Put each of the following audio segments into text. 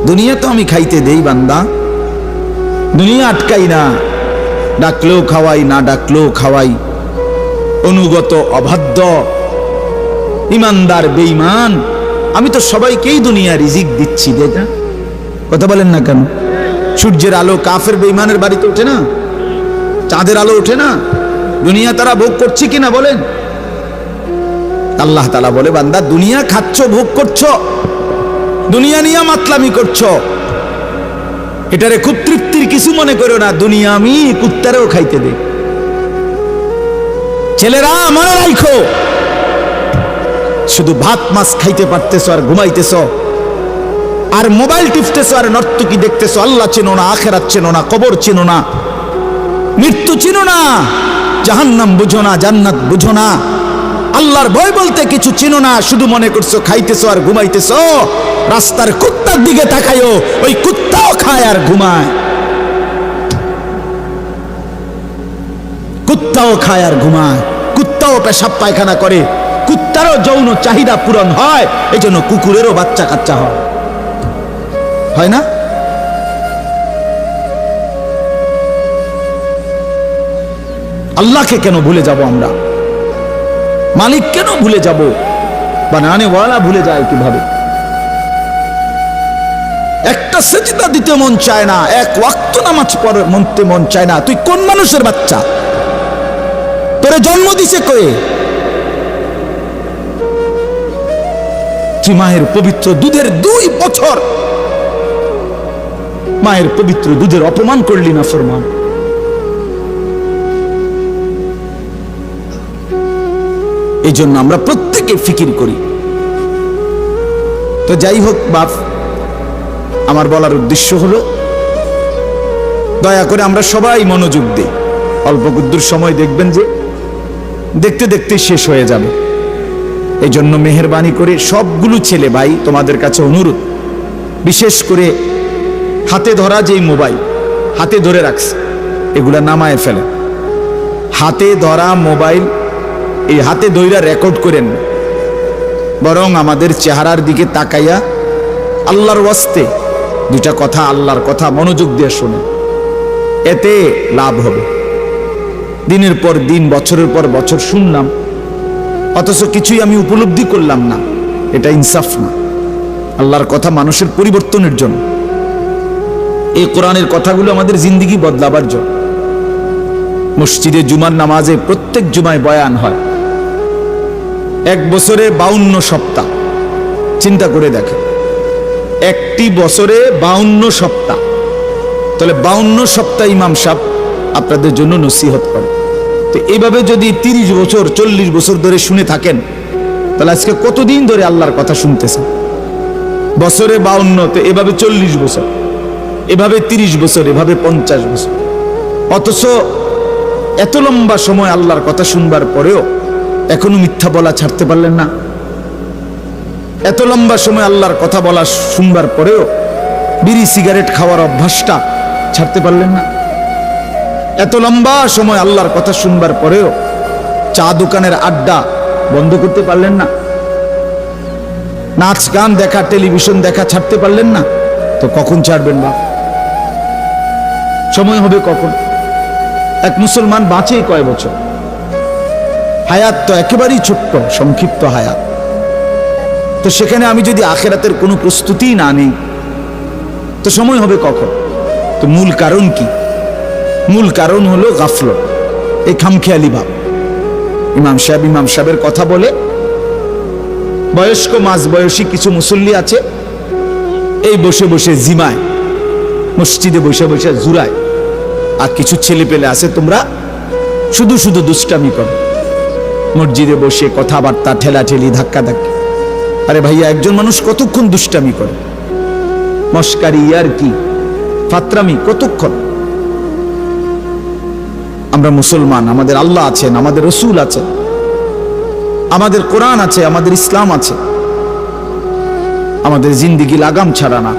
দুনিয়া তো আমি খাইতে দেই বান্দা, দুনিয়া আটকাই না, ডাকলেও খাওয়াই, না ডাকলেও খাওয়াই। অনুগত অবাধ্য ইমানদার বেঈমান আমি তো সবাইকেই দুনিয়া রিজিক দিচ্ছি। না কথা বলেন না কেন? সূর্যের আলো কাফের বেঈমানের বাড়িতে ওঠে না, চাঁদের আলো ওঠে না, দুনিয়া তারা ভোগ করছে কিনা বলেন? আল্লাহ তাআলা বলে, বান্দা দুনিয়া খাচ্ছ, ভোগ করছো, দুনিয়া নিয়ে মাতলামি করছো, এটারে খুব তৃপ্তির কিছু মনে করো না। দুনিয়া আমি কুত্তারেও খাইতে দেই। ছেলেরা মনে রাখো, শুধু ভাত মাছ খাইতে পারতেছো আর ঘুমাইতেছো আর মোবাইল টিপতেছো আর নর্তকী দেখতেছো। আল্লাহ চেনো না, আখিরাত চেনো না, কবর চেনো না, মৃত্যু চেনো না, জাহান্নাম বুঝো না, জান্নাত বুঝো না, আল্লাহর ভয় বলতে কিছু চেনো না। শুধু মনে করছো খাইতেছো আর ঘুমাইতেছো। রাস্তার কুত্তার দিকে তাকাইও, ওই কুত্তাও খায় আর ঘুমায়, কুত্তাও খায় আর ঘুমায়, কুত্তাও পেশাব পায়খানা করে, কুত্তারও যৌন চাহিদা পূরণ হয়, এই জন্য কুকুরেরও বাচ্চা কাচ্চা হয় না? আল্লাহকে কেন ভুলে যাব আমরা? মালিক কেন ভুলে যাব? বানানেওয়ালা ভুলে যায় কিভাবে? একটা সেজদা দিতে মন চায় না, এক ওয়াক্ত নামাজ পড়তে মন চায় না। তুই কোন মানুষের বাচ্চা? তোরে জন্ম দিছে কয়ে? তুই মায়ের পবিত্র দুধের 2 বছর মায়ের পবিত্র দুধের অপমান করলি না ফরমান। এই জন্য আমরা প্রত্যেকে ফিকির করি। তো যাই হোক বাপ, আমার বলার উদ্দেশ্য হলো, দয়া করে আমরা সবাই মনোযোগ দিই। অল্প কুদ্দুর সময় দেখবেন যে দেখতে দেখতে শেষ হয়ে যাবে। এই জন্য মেহেরবানি করে সবগুলো ছেলে ভাই তোমাদের কাছে অনুরোধ, বিশেষ করে হাতে ধরা যেই মোবাইল হাতে ধরে রাখছে, এগুলা নামায় ফেলে। হাতে ধরা মোবাইল এই হাতে ধইরা রেকর্ড করেন, বরং আমাদের চেহারার দিকে তাকাইয়া আল্লাহর ওয়াস্তে 2টা কথা, আল্লাহর কথা মনোযোগ দিয়ে শুনে, এতে লাভ হবে। দিনের পর দিন, বছরের পর বছর শুনলাম, অথচ কিছুই আমি উপলব্ধি করলাম না, এটা ইনসাফ না। আল্লাহর কথা মানুষের পরিবর্তনের জন্য, এই কোরআনের কথাগুলো আমাদের জিন্দেগি বদলাবার জন্য। মসজিদে জুমার নামাজে প্রত্যেক জুমায় বয়ান হয়, 1 বছরে 52 সপ্তাহ। চিন্তা করে দেখেন, একটি বছরে 52 সপ্তাহ, তাহলে 52 সপ্তাহ ইমাম সাহেব আপনাদের জন্য নসিহত করে। তো এইভাবে যদি 30 বছর 40 বছর ধরে শুনে থাকেন, তাহলে আজকে কতদিন ধরে আল্লাহর কথা শুনতেছেন? বছরে 52, তো এভাবে 40 বছর, এভাবে 30 বছর, এভাবে 50 বছর। অথচ এত লম্বা সময় আল্লাহর কথা শুনবার পরেও এখনো মিথ্যা বলা ছাড়তে পারলেন না। এত লম্বা সময় আল্লাহর কথা বলা শুনবার পরেও বিড়ি সিগারেট খাওয়ার অভ্যাসটা ছাড়তে পারলেন না। এত লম্বা সময় আল্লাহর কথা শুনবার পরেও চা দোকানের আড্ডা বন্ধ করতে পারলেন না। নাচ গান দেখা, টেলিভিশন দেখা ছাড়তে পারলেন না। তো কখন ছাড়বেন বাপ? সময় হবে কখন? এক মুসলমান বাঁচে কয় বছর? হায়াত তো একেবারেই ছোট্ট, সংক্ষিপ্ত হায়াত। তো সেখানে আমি যদি আখিরাতের কোনো প্রস্তুতি না নেই, তো সময় হবে কখন? তো মূল কারণ কি? মূল কারণ হলো গাফলত, এই খামখেয়ালি ভাব। ইমাম সাহেবের কথা বলে, বয়স্ক মাঝ বয়সী কিছু মুসল্লি আছে, এই বসে বসে জিমায়, মসজিদে বসে বসে জুরায়। আর কিছু ছেলে পেলে আছে, তোমরা শুধু শুধু দুষ্টামি করো, মসজিদে বসে কথাবার্তা, ঠেলাঠেলি, ধাক্কাধাক্কি। আরে ভাইয়া, একজন মানুষ কতক্ষণ দুষ্টামি করে? মস্কারি, আর কি ফাত্রামি কতক্ষণ? আমরা মুসলমান, আমাদের আল্লাহ আছেন, আমাদের রসুল আছেন, আমাদের কোরআন আছে, আমাদের ইসলাম আছে। আমাদের জিন্দিগি লাগাম ছাড়া না।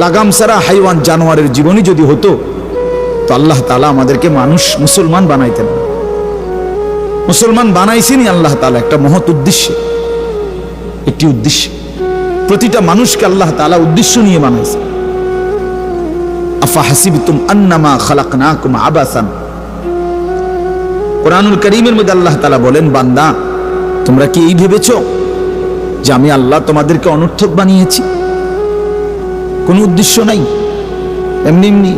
লাগাম ছাড়া হাইওয়ান জানোয়ারের জীবনই যদি হতো, তো আল্লাহ তাআলা আমাদেরকে মানুষ মুসলমান বানাইতেন। মুসলমান বানাইছেনই আল্লাহ তাআলা একটা মহৎ উদ্দেশ্যে, একটি উদ্দেশ্যে। প্রতিটা মানুষকে আল্লাহ তাআলা উদ্দেশ্য নিয়ে বানাইছে। আফা হাসিবতুম আন্নামা খালাকনাকুম আবাসান, কোরআনুল কারীমের মধ্যে আল্লাহ তাআলা বলেন, বান্দা তোমরা কি এই ভেবেছো যে আমি আল্লাহ তোমাদেরকে অনর্থক বানিয়েছি? কোনো উদ্দেশ্য নাই, এমনি এমনি।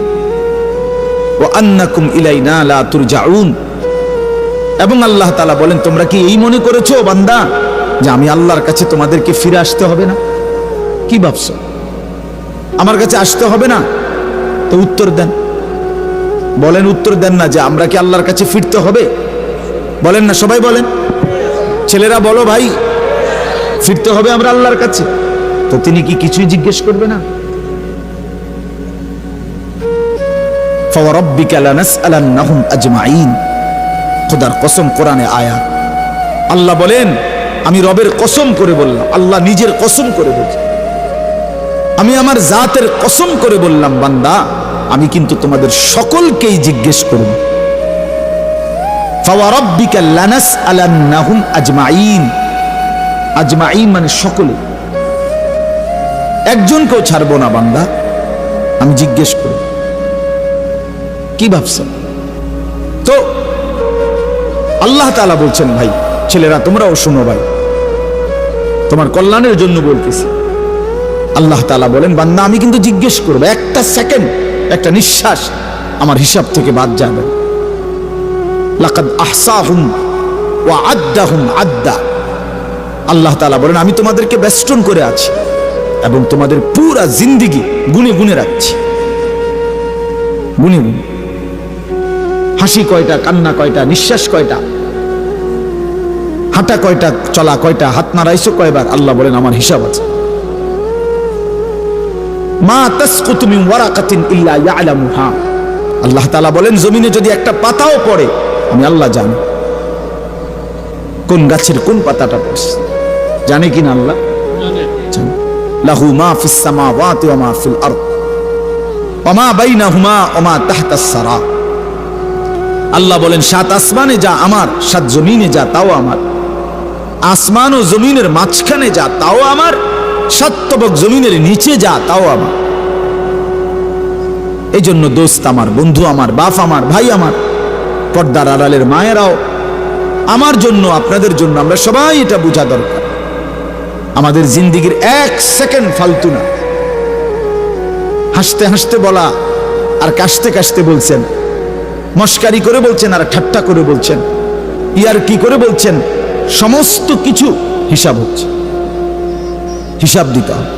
ওয়া আন্নাকুম ইলাইনা লা তুরজাউন, এবং আল্লাহ তাআলা বলেন, তোমরা কি এই মনে করেছো বান্দা যে আমি আল্লাহর কাছে তোমাদেরকে ফিরে আসতে হবে না? কি ভাবছো আমার কাছে আসতে হবে না? তো উত্তর দেন, বলেন, উত্তর দেন না যে আমরা কি আল্লাহর কাছে ফিরতে হবে? বলেন না, সবাই বলেন, ছেলেরা বলো ভাই, ফিরতে হবে আমরা আল্লাহর কাছে। তো তিনি কি কিছুই জিজ্ঞেস করবে না? ফাওয়ারাব্বিকা লানাসআলান্নাহুম আজমাইন, খোদার কসম, কোরআনে আয়াত। আল্লাহ বলেন, আমি রবের কসম করে বললাম, আল্লাহ নিজের কসম করে বলছেন, আমি আমার জাতের কসম করে বললাম, বান্দা আমি কিন্তু তোমাদের সকলকেই জিজ্ঞেস করব। ফাওয়ারাব্বিকা লানাসআলান্নাহুম আজমাইন, আজমাইন মানে সকলে, একজনকেও ছাড়বো না বান্দা, আমি জিজ্ঞেস করব। কি ভাবছেন? তো আল্লাহ তাআলা বলছেন, ভাই ছেলেরা তোমরাও শোনো ভাই, তোমার কল্যাণের জন্য বলতেছি। আল্লাহ তাআলা বলেন, বান্দা আমি কিন্তু জিজ্ঞেস করব, একটা সেকেন্ড, একটা নিঃশ্বাস আমার হিসাব থেকে বাদ যাবে। লাকাদ আহসাহুম ওয়া আদ্দাহুম আদ্দা, আল্লাহ তাআলা বলেন, আমি তোমাদেরকে বেষ্টন করে আছি এবং তোমাদের পুরা জিন্দেগি গুনে গুনে রাখছি, গুনে গুনে। হাসি কয়টা, কান্না কয়টা, নিঃশ্বাস কয়টা, হাঁটা কয়টা, চলা কয়টা, হাত নাড়াইছো কয়বার, আল্লাহ বলেন আমার হিসাব আছে। মা তাসকুতু মিন ওয়ারাকাতিন ইল্লা ইয়ালামুহা, আল্লাহ তাআলা বলেন জমিনে যদি একটা পাতাও পড়ে আমি আল্লাহ জানি, কোন গাছের কোন পাতাটা পড়ছে জানে কিনা আল্লাহ জানে। লাহু মা ফিস সামাওয়াতি ওয়া মা ফিল আরদ ওয়া মা বাইনাহুমা ওয়া মা তাহতাস সারা, আল্লাহ বলেন সাত আসমানে যা আমার, সাত জমিনে যা তাও আমার, আসমান ও জমিনের মাঝখানে যা তাও আমার, সাত তবক জমিনের নিচে যা তাও আমার। এই জন্য দোস্ত আমার, বন্ধু আমার, বাপ আমার, ভাই আমার, পর্দার আড়ালের মায়েরাও, আমার জন্য, আপনাদের জন্য, আমরা সবাই এটা বোঝা দরকার, আমাদের জিন্দেগির এক সেকেন্ড ফালতু না। হাসতে হাসতে বলা আর কাশতে কাশতে বলছেন, মস্কারি করে বলছেন আর ঠাট্টা করে বলছেন, ইয়ার কি করে বলছেন, সমস্ত কিছু হিসাব হচ্ছে, হিসাব দিতে হবে।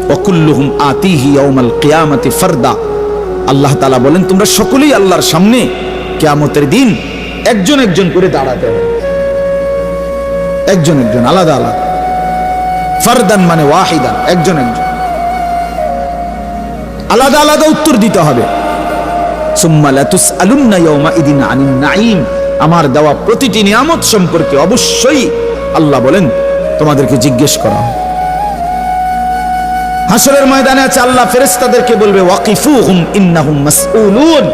ওয়াকুল্লুহুম আতিহি ইয়াউমাল কিয়ামাতি ফারদা, আল্লাহ তাআলা বলেন তোমরা সকলেই আল্লাহর সামনে কিয়ামতের দিন একজন একজন করে দাঁড়াতে হবে, একজন একজন, আলাদা আলাদা। ফারদান মানে ওয়াহিদান, একজন একজন, আলাদা আলাদা উত্তর দিতে হবে। সুম্মা লাতুসআলুন্না ইয়াউমাইদিন আনিন নাঈম, আমার দেওয়া প্রতিটি নিয়ামত সম্পর্কে অবশ্যই আল্লাহ বলেন তোমাদেরকে জিজ্ঞেস করা হবে। হাসরের ময়দানে আছে আল্লাহ ফেরেশতাদেরকে বলবে, ওয়াকিফুহুম ইন্নাহুম মাসউলুন,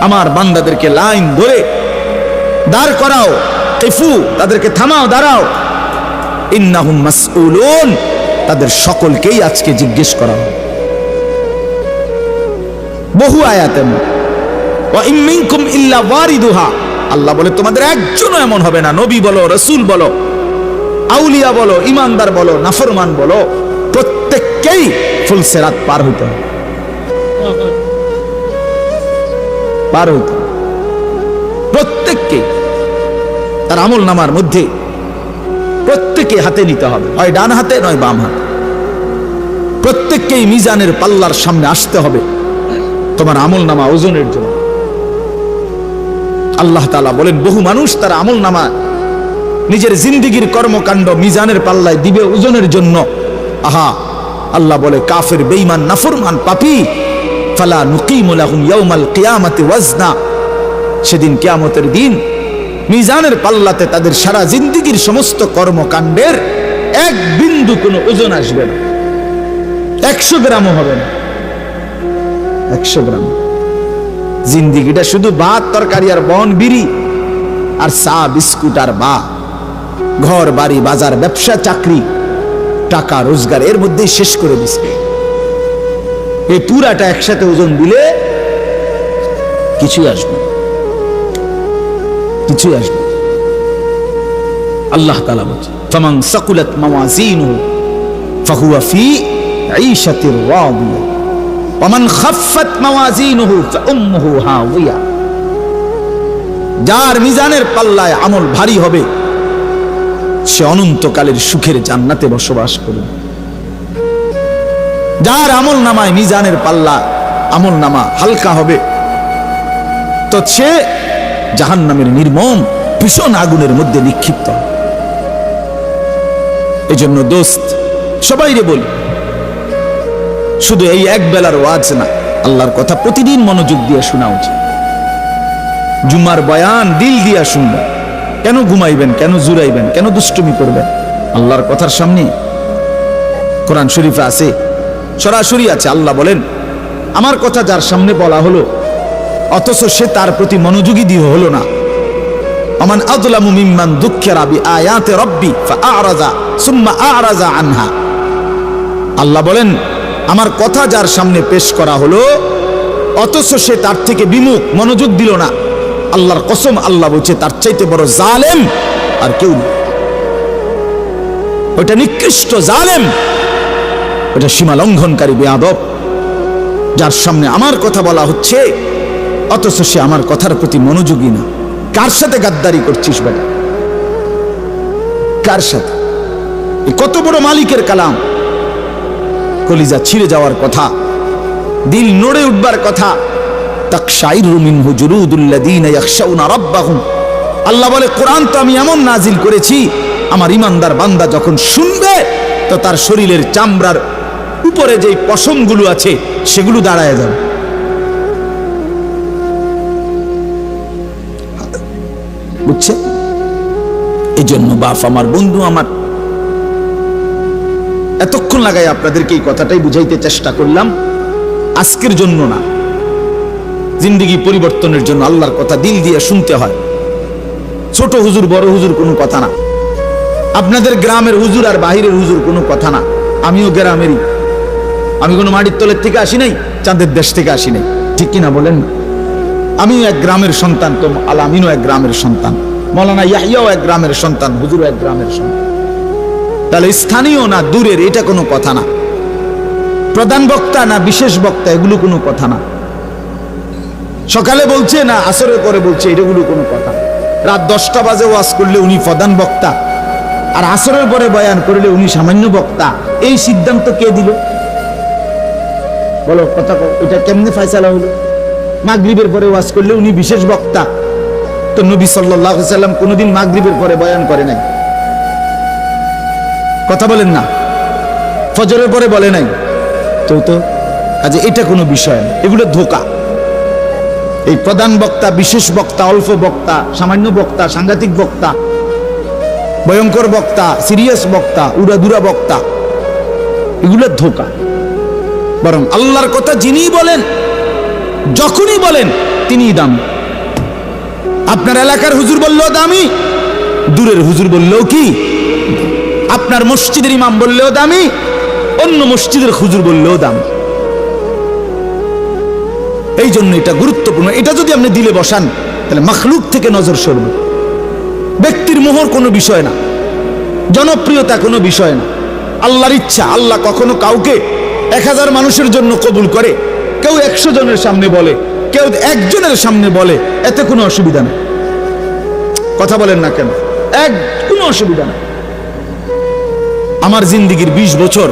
আমার বান্দাদেরকে লাইন ধরে দাঁড় করাও, কিফু তাদেরকে থামাও, দাঁড়াও, ইন্নাহুম মাসউলুন, তাদের সকলকেই আজকে জিজ্ঞেস করা হবে। বহু আয়াতে ওয়া ইম মিনকুম ইল্লা ওয়ারিদুহা, আল্লাহ বলে তোমাদের একজনও এমন হবে না, নবী বলো, রাসূল বলো, আউলিয়া বলো, ইমানদার বলো, নাফরমান বলো, প্রত্যেককেই ফুলসিরাত পার হইতে হবে, পার হইতে হবে প্রত্যেককে। তার আমল নামার মধ্যে প্রত্যেকে হাতে নিতে হবে, হয় ডান হাতে নয় বাম হাতে, প্রত্যেককেই মিজানের পাল্লার সামনে আসতে হবে তোমার আমল নামা ওজনের জন্য। আল্লাহ তাআলা বলেন বহু মানুষ তার আমল নামা নিজের জিন্দেগির কর্মকাণ্ড মিজানের পাল্লায় দিবে ওজনের জন্য। আহা, আল্লাহ বলে কাফের, বেঈমান, নাফরমান, পাপী, ফালা নুকিমু লাহুম ইয়াউমাল কিয়ামাতি ওয়াজনা, সেদিন কিয়ামতের দিন মিজানের পাল্লাতে তাদের সারা জিন্দেগির সমস্ত কর্মকাণ্ডের এক বিন্দু কোনো ওজন আসবে না, 100 গ্রামও হবে না, 100 গ্রাম। জিন্দেগিটা শুধু ভাত তরকারি আর বন বিড়ি আর চা বিস্কুট আর বা ঘর বাড়ি বাজার ব্যবসা চাকরি টাকা রোজগার এর মধ্যেই শেষ করে দিছে। এই পুরাটা একসাথে ওজন দিলে কিছুই আসবে, কিছুই আসবে। আল্লাহ তাআলা বলেন, ফামান সাকুলাত মাওয়াজিনুহু ফাহুয়া ফি ঈশাতির রাদিয়া ওয়া মান খাফফাত মাওয়াজিনুহু ফাউম্মুহু হাওিয়া। যার মিজানের পাল্লায় আমল ভারী হবে সে অনন্তকালের সুখের জান্নাতে বসবাস করবে। যার আমল নামায় মিজানের পাল্লা আমল নামা হালকা হবে তো সে জাহান্নামের নির্মম ভীষণ আগুনের মধ্যে নিক্ষিপ্ত। এজন্য দোস্ত সবাইরে বলি, শুধু এই এক বেলার ওয়াজ না, আল্লাহর কথা প্রতিদিন মনোযোগ দিয়ে শোনা উচিত। জুমার বয়ান দিল দিয়া শুনবেন। কেন ঘুমাইবেন, কেন জুরাইবেন, কেন দুষ্টুমি করবেন? আল্লাহর কথার সামনে কোরআন শরীফে আছে, সরাসরি আছে। আল্লাহ বলেন, আমার কথা যার সামনে বলা হলো অথচ সে তার প্রতি মনোযোগী দিয়ে হলো না, আমান আযলামু মিম্মান যুক্কিরা বিআয়াতি রাব্বি ফাআরাযা সুম্মা আ'রাযা আনহা। আল্লাহ বলেন, আমার কথা যার সামনে পেশ করা হলো অথচ সে তার থেকে বিমুখ, মনোযোগ দিল না, আল্লাহর কসম আল্লাহ বলছে তার চাইতে বড় জালেম আর কেউ নেই। ওটা নিকৃষ্ট জালেম, ওটা সীমা লঙ্ঘনকারী বেয়াদব, যার সামনে আমার কথা বলা হচ্ছে অথচ সে আমার কথার প্রতি মনোযোগী না। কার সাথে গাদ্দারি করছিস বেটা? কার সাথে? কত বড় মালিকের কালাম, কলিজা ছিঁড়ে যাওয়ার কথা, দিল নড়ে উঠবার কথা। তাকশাইরু মিনহু জুলুদুল্লাযীনা ইয়াখশাউনা রাব্বাহুম। আল্লাহ বলে, কোরআন তো আমি এমন নাজিল করেছি, আমার ইমানদার বান্দা যখন শুনবে তো তার শরীরের চামড়ার উপরে যে পশমগুলো আছে সেগুলো দাঁড়ায় যাবে। বুঝছে? এই জন্য বাপ আমার, বন্ধু আমার, এতক্ষণ লাগাই আপনাদেরকে এই কথাটাই বুঝাইতে চেষ্টা করলাম। আজকের জন্য না, জিন্দেগি পরিবর্তনের জন্য আল্লাহর কথা দিল দিয়ে শুনতে হয়। ছোট হুজুর বড় হুজুর কোনো কথা না, আপনাদের গ্রামের হুজুর আর বাহিরের হুজুর কোনো কথা না। আমিও গ্রামেরই, আমি কোনো মাটির তলের থেকে আসি নাই, চাঁদের দেশ থেকে আসি নাই, ঠিক কিনা বলেন? আমিও এক গ্রামের সন্তান, তো আলামিনও এক গ্রামের সন্তান, মৌলানা ইয়াহিয়াও এক গ্রামের সন্তান, হুজুরও এক গ্রামের সন্তান। তাহলে স্থানীয় না দূরের এটা কোনো কথা না, প্রধান বক্তা না বিশেষ বক্তা এগুলো কোনো কথা না, সকালে বলছে না আসরের পরে বলছে এটাগুলো কোনো কথা। রাত 10টা বাজে ওয়াজ করলে উনি প্রধান বক্তা, আর আসরের পরে বয়ান করলে উনি সামান্য বক্তা। এই সিদ্ধান্ত কে দিল? বলো কথা, এটা কেমনে ফয়সালা হলো? মাগরিবের পরে ওয়াজ করলে উনি বিশেষ বক্তা, তো নবী সাল্লাল্লাহু আলাইহি সাল্লাম কোনোদিন মাগরিবের পরে বয়ান করে নাই, কথা বলেন না, ফজরের পরে বলে নাই, তো আজ এটা কোনো বিষয় না, এগুলো ধোঁকা। এই প্রধান বক্তা, বিশেষ বক্তা, অল্প বক্তা, সামান্য বক্তা, সাংঘাতিক বক্তা, ভয়ঙ্কর বক্তা, সিরিয়াস বক্তা, উড়াদুরা বক্তা, এগুলো ধোঁকা। বরং আল্লাহর কথা যিনি বলেন, যখনই বলেন তিনিই দামি। আপনার এলাকার হুজুর বললেও দামি, দূরের হুজুর বললেও কি, আপনার মসজিদের ইমাম বললেও দামি, অন্য মসজিদের হুজুর বললেও দামি। এই জন্য এটা গুরুত্বপূর্ণ। এটা যদি আপনি দিলে বসান তাহলে মাখলুক থেকে নজর সরবে। ব্যক্তির মোহর কোনো বিষয় না, জনপ্রিয়তা কোনো বিষয় না, আল্লাহর ইচ্ছা। আল্লাহ কখনো কাউকে 1000 মানুষের জন্য কবুল করে, কেউ 100 জনের সামনে বলে, কেউ 1 জনের সামনে বলে, এতে কোনো অসুবিধা নেই। কথা বলেন না কেন? কোনো অসুবিধা নেই। আমার জিন্দেগির 20 বছর,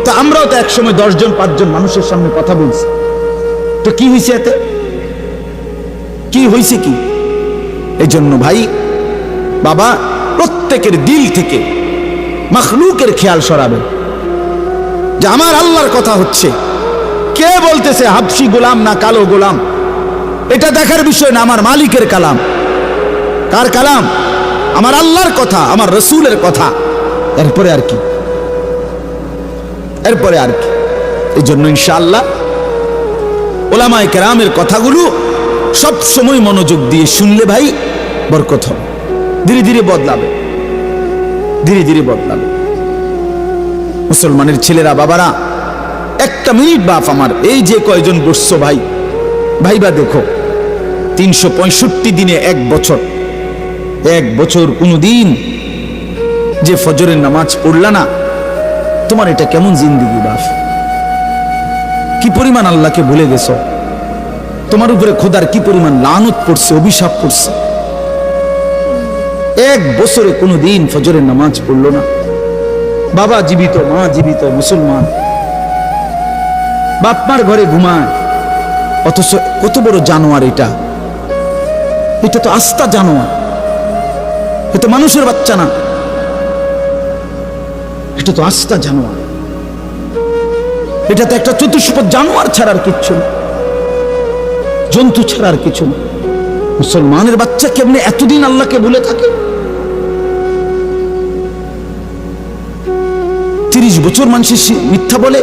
তো আমরাও তো একসময় 10 জন 5 জন মানুষের সামনে কথা বলছি, তো কি হয়েছে এতে? কি হয়েছে কি? এই জন্য ভাই বাবা, প্রত্যেকের দিল থেকে মাখলুকের খেয়াল সরাবে যে আমার আল্লাহর কথা হচ্ছে, কে বলতেছে হাবশি গোলাম না কালো গোলাম, এটা দেখার বিষয় না। আমার মালিকের কালাম। কার কালাম? আমার আল্লাহর কথা, আমার রসুলের কথা। এরপরে আর কি? এরপরে আর কি? এই জন্য ইনশাআল্লাহ ওলামায়ে কেরামের কথাগুলো সব সময় মনোযোগ দিয়ে শুনলে ভাই বরকত হবে। ধীরে ধীরে বদলাবে, ধীরে ধীরে বদলাবে। মুসলমানের ছেলেরা, বাবারা, একটা মিনিট বাপ আমার, এই যে কয়জন বসছো ভাই, ভাইবা দেখো, 365 দিনে এক বছর কোনদিন যে ফজরের নামাজ পড়লা না, তোমার এটা কেমন জিন্দেগি বাপ? কি পরিমাণ আল্লাহকে ভুলে গেছো? তোমার উপরে খোদার কি পরিমাণ লানত পড়ছে, অভিশাপ পড়ছে। এক বছরে কোনদিন ফজরের নামাজ পড়লো না। বাবা জীবিত, মা জীবিত, মুসলমান, বাপ মার ঘরে ঘুমায়, অথচ কত বড় জানোয়ার এটা! এটা তো আস্তা জানোয়ার, এটা মানুষের বাচ্চা না, এটা তো আস্তা জানোয়ার। এটা তো একটা চতুষ্পদ জানোয়ার ছাড়ার কিচ্ছু না, জন্তু ছাড়ার কিছু না। মুসলমানের বাচ্চা কেমনে এতদিন আল্লাহকে ভুলে থাকে? 30 বছর মানুষ মিথ্যা বলে,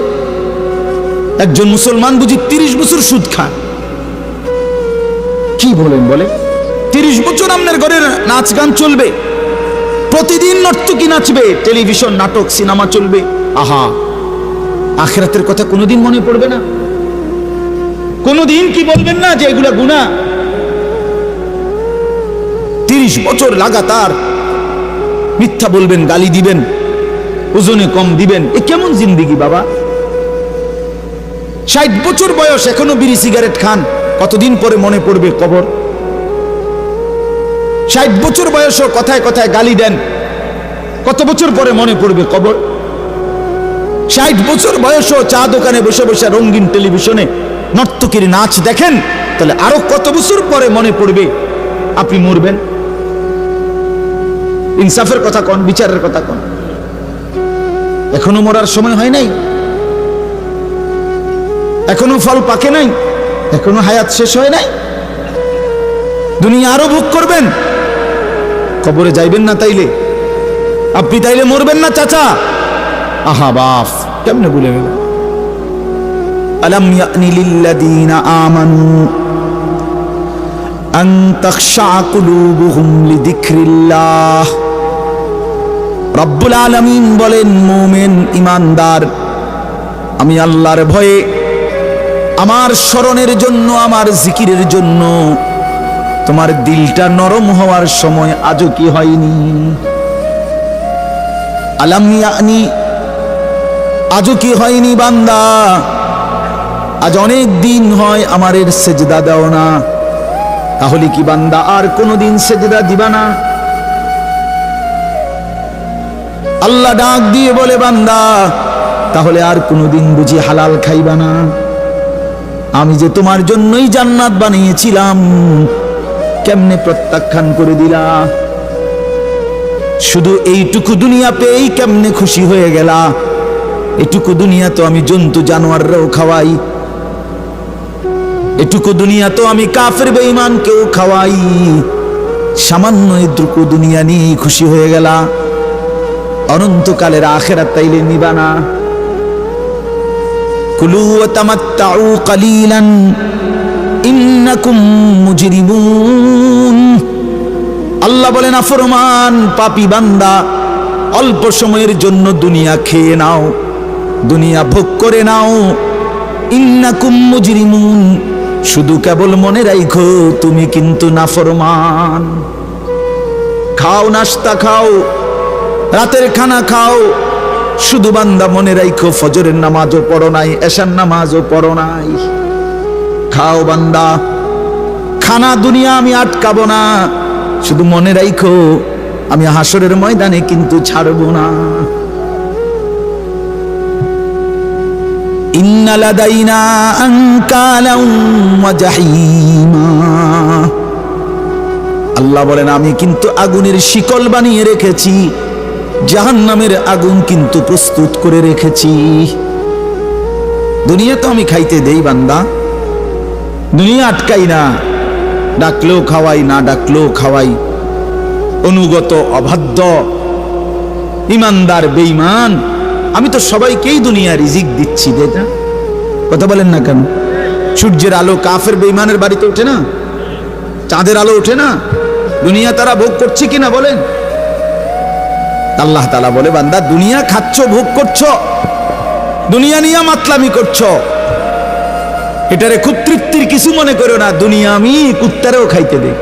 একজন মুসলমান বুঝি 30 বছর সুদ খায়। কি বলেন? বলে 30 বছর আপনার ঘরে নাচ গান চলবে, প্রতিদিন নর্তকী নাচবে, টেলিভিশন, নাটক, সিনেমা চলবে। আহা, আখিরাতের কথা কোনোদিন মনে পড়বে না? কোনোদিন কি বলবেন না যে এগুলা গুনাহ? 30 বছর লাগাতার মিথ্যা বলবেন, গালি দিবেন, ওজনে কম দিবেন, এ কেমন জিন্দেগি বাবা? 60 বছর বয়স, এখনো বিড়ি সিগারেট খান, কতদিন পরে মনে পড়বে কবর? 60 বছর বয়সও কথায় কথায় গালি দেন, কত বছর পরে মনে পড়বে কবর? 60 বছর বয়সও চা দোকানে বসে বসে রঙিন টেলিভিশনে নর্তকীর নাচ দেখেন, তাহলে আরো কত বছর পরে মনে পড়বে আপনি মরবেন? ইনসাফের কথা কোন, বিচারের কথা কোন? এখনো মরার সময় হয় নাই, এখনো ফল পাকে নাই, এখনো হায়াত শেষ হয় নাই। দুনিয়া আরো ভোগ করবেন, কবরে যাইবেন না তাইলে? আপনি তাইলে মরবেন না চাচা? আহা বাপ, কেমনে ভুলে গেল? আলাম ইয়ানি লিল্লাযীনা আমানু আন তাখশা কুলুবুহুম লিযিকরিল্লাহ। রব্বুল আলামিন বলেন, মুমিন ঈমানদার, আমি আল্লাহর ভয়ে, আমার স্মরণের জন্য, আমার জিকিরের জন্য তোমার দিলটা নরম হওয়ার সময় আজও কি হয়নি? আলাম ইয়ানি, আজও কি হয়নি বান্দা? আজ অনেক দিন হয় আমারের সেজদা দাও না, তাহলে কি বান্দা আর কোনদিন সেজদা দিবা না? আল্লাহ ডাক দিয়ে বলে, বান্দা তাহলে আর কোনদিন বুঝি হালাল খাইবা না? আমি যে তোমার জন্যই জান্নাত বানিয়েছিলাম, কেমনে প্রত্যাখ্যান করে দিলা? শুধু এইটুকু দুনিয়া পেয়েই কেমনে খুশি হয়ে গেলা? এটুকু দুনিয়া তো আমি জন্তু জানোয়াররাও খাওয়াই, এটুকু দুনিয়া তো আমি কাফের বেঈমানকেও খাওয়াই, সামান্য এটুকু দুনিয়া নিয়েই খুশি হয়ে গেলা? অনন্তকালের আখিরাত তাইলে নিবা না? কুলু ওয়া তামাত্তাউ কালিলান ইন্নাকুম মুজরিমুন। আল্লাহ বলেন, নাফরমান পাপী বান্দা, অল্প সময়ের জন্য দুনিয়া খেয়ে নাও, দুনিয়া ভোগ করে নাও। ইন্নাকুম মুজরিমুন, শুধু কেবল মনে রাখো তুমি কিন্তু নাফরমান। খাও, নাস্তা খাও, রাতের খানা খাও, শুধু বান্দা মনে রাখো ফজরের নামাজও পড়ো নাই, এশার নামাজও পড়ো নাই। খাও বান্দা, খানা দুনিয়া আমি আটকাবো না, শুধু মনে রাখো আমি হাসরের ময়দানে কিন্তু ছাড়বো না। ইন্না লাদাইনা আনকালাম ওয়া জাহিমা। আল্লাহ বলেন, আমি কিন্তু আগুনের শিকল বানিয়ে রেখেছি, জাহান্নামের আগুন কিন্তু প্রস্তুত করে রেখেছি। দুনিয়া তো আমি খাইতে দেই বান্দা, দুনিয়া আটকাই না, ডাকলেও খাওয়াই, না ডাকলেও খাওয়াই। অনুগত, অবাধ্য, ইমানদার, বেঈমান, আমি তো সবাইকেই দুনিয়া রিজিক দিচ্ছি, না? কথা বলেন না কেন? সূর্যের আলো কাফের বেঈমানের বাড়িতে ওঠে না? চাঁদের আলো ওঠে না? দুনিয়া তারা ভোগ করছে কিনা বলেন? আল্লাহ তাআলা বলে, বান্দা দুনিয়া খাচ্ছ, ভোগ করছো, দুনিয়া নিয়ে মাতলামি করছো, এটারে খুব তৃপ্তির কিছু মনে করো না। দুনিয়া আমি কুত্তারেও খাইতে দেই।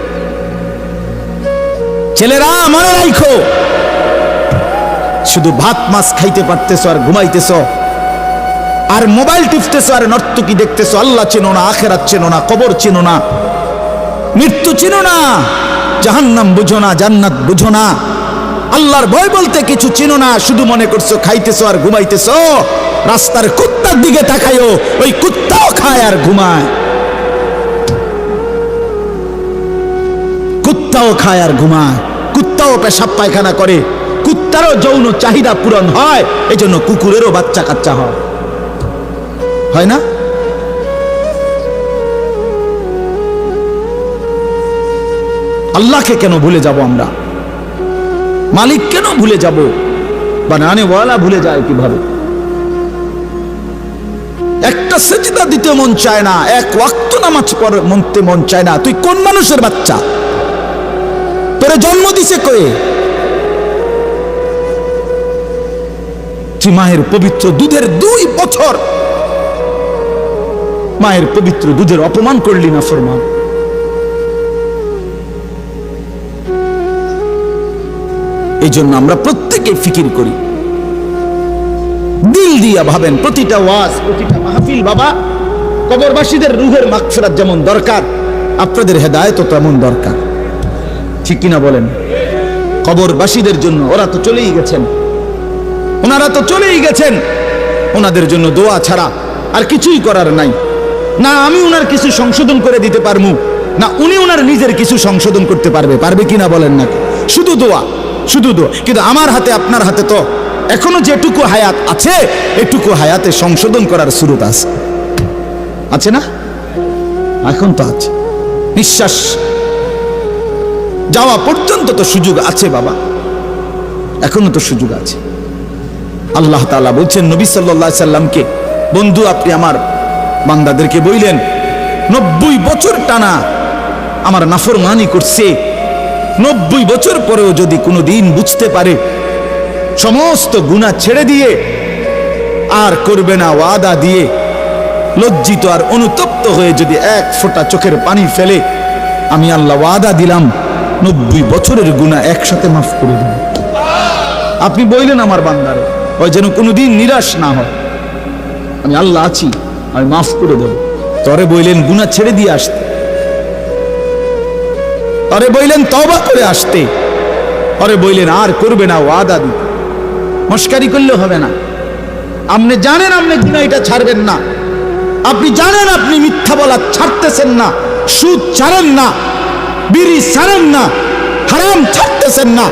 ছেলেরা মনে রাখো, শুধু ভাত মাছ খাইতে পারতেছো আর ঘুমাইতেছো, আর মোবাইল টিপতেছো, আর নর্তকী দেখতেছো। আল্লাহ চেনো না, আখিরাত চেনো না, কবর চেনো না, মৃত্যু চেনো না, জাহান্নাম বুঝো না, জান্নাত বুঝো না, আল্লাহর ভয় বলতে কিছু চেনো না। শুধু মনে করছো খাইতেছো আর ঘুমাইতেছো। রাস্তার কুত্তার দিকে তাকায়ও, ওই কুত্তাও খায় আর ঘুমায়, কুত্তাও খায় আর ঘুমায়, কুত্তাও পেশাব পায়খানা করে, কুত্তারও যৌন চাহিদা পূরণ হয়। এজন্য কুকুরেরও বাচ্চা কাচ্চা হয় না? আল্লাহকে কেন ভুলে যাব আমরা? মালিক কেন ভুলে যাব? বানানেওয়ালা ভুলে যায় কিভাবে? একটা সেজদা দিতে মন চায় না, এক ওয়াক্ত নামাজ পড়তে মন চায় না। তুই কোন মানুষের বাচ্চা? তোরে জন্ম দিছে কয়ে? তুই মায়ের পবিত্র দুধের 2 বছর মায়ের পবিত্র দুধের অপমান করলি না ফরমান। এই জন্য আমরা প্রত্যেকে ফিকির করি, দিল দিয়া ভাবেন। প্রতিটা ওয়াজ, প্রতিটা মাহফিল বাবা, কবরবাসীদের রুহের মাগফিরাত যেমন দরকার, আপনাদের হেদায়েতও তেমন দরকার। ঠিক কিনা বলেন? কবরবাসীদের জন্য, ওরা তো চলেই গেছেন, ওনারা তো চলেই গেছেন, ওনাদের জন্য দোয়া ছাড়া আর কিছুই করার নাই। না আমি ওনার কিছু সংশোধন করে দিতে পারবো, না উনি ওনার নিজের কিছু সংশোধন করতে পারবে কিনা বলেন না? শুধু দোয়া, শুধু দোয়া। কিন্তু আমার হাতে, আপনার হাতে তো এখনো যেটুকু হায়াত আছে, এটুকু হায়াতে সংশোধন করার সুরত আছে না? এখন তো আছে, নিঃশ্বাস যাওয়া পর্যন্ত তো সুযোগ আছে বাবা, এখনো তো সুযোগ আছে। আল্লাহ তাআলা বলছেন নবী সাল্লাল্লাহু আলাইহি সাল্লামকে, বন্ধু আপনি আমার বান্দাদেরকে বললেন 90 বছর টানা আমার নাফরমানি করছে, 90 বছর পরেও যদি কোনো দিন বুঝতে পারে, সমস্ত গুনাহ ছেড়ে দিয়ে আর করবে না ওয়াদা দিয়ে, লজ্জিত আর অনুতপ্ত হয়ে যদি এক ফোঁটা চোখের পানি ফেলে, আমি আল্লাহ ওয়াদা দিলাম 90 বছরের গুনাহ একসাথে মাফ করে দেব। আপনি বললেন আমার বান্দারে, ওই যেন কোনোদিন নিরাশ না হয়, আমি আল্লাহ আছি, আমি মাফ করে দেব। তরে বললেন গুনাহ ছেড়ে দিয়ে আসতে, তরে বললেন তওবা করে আসতে, তরে বললেন আর করবে না ওয়াদা দিতে। মস্কারি করলে হবে না। আপনি জানেন আপনি গুনাহ এটা ছাড়বেন না, আপনি জানেন আপনি মিথ্যা বলা ছাড়তেছেন না, সুদ ছাড়েন না, বিড়ি ছাড়েন না, হারাম ছাড়তেছেন না,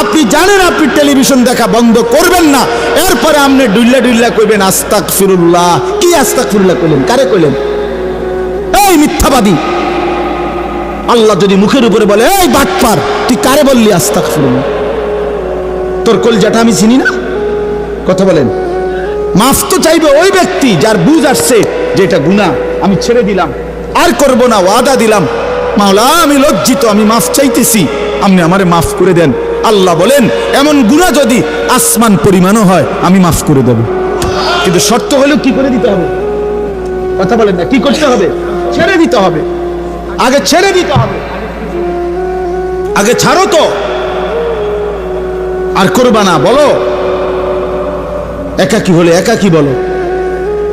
আপনি জানেন আপনি টেলিভিশন দেখা বন্ধ করবেন না, এরপরে আপনি ডুল্লা ডুল্লা কইবেন আস্তাগফিরুল্লাহ। কি আস্তাগফিরুল্লাহ কইলেন? কারে কইলেন? এই মিথ্যাবাদী। আল্লাহ যদি মুখের উপরে বলে এই বাটপার, তুই কারে বললি আস্তাগফিরুল্লাহ? তোর কলজাটা আমি চিনি না? কথা বলেন। মাফ তো চাইবে ওই ব্যক্তি যার বুঝ আসছে যে এটা গুনাহ, আমি ছেড়ে দিলাম, আর করব না, ওয়াদা দিলাম। মাওলা আমি লজ্জিত, আমি মাফ চাইতেছি, আপনি আমারে মাফ করে দেন। আল্লাহ বলেন এমন গুনাহ যদি আসমান পরিমাণও হয় আমি মাফ করে দেব, কিন্তু শর্ত হলো কি করে দিতে হবে? কথা বলেন না, কি করতে হবে? ছেড়ে দিতে হবে, আগে ছেড়ে দিতে হবে, আগে ছাড়ো তো, আর করবা না। বলো একাকী হলে একাকী বলো,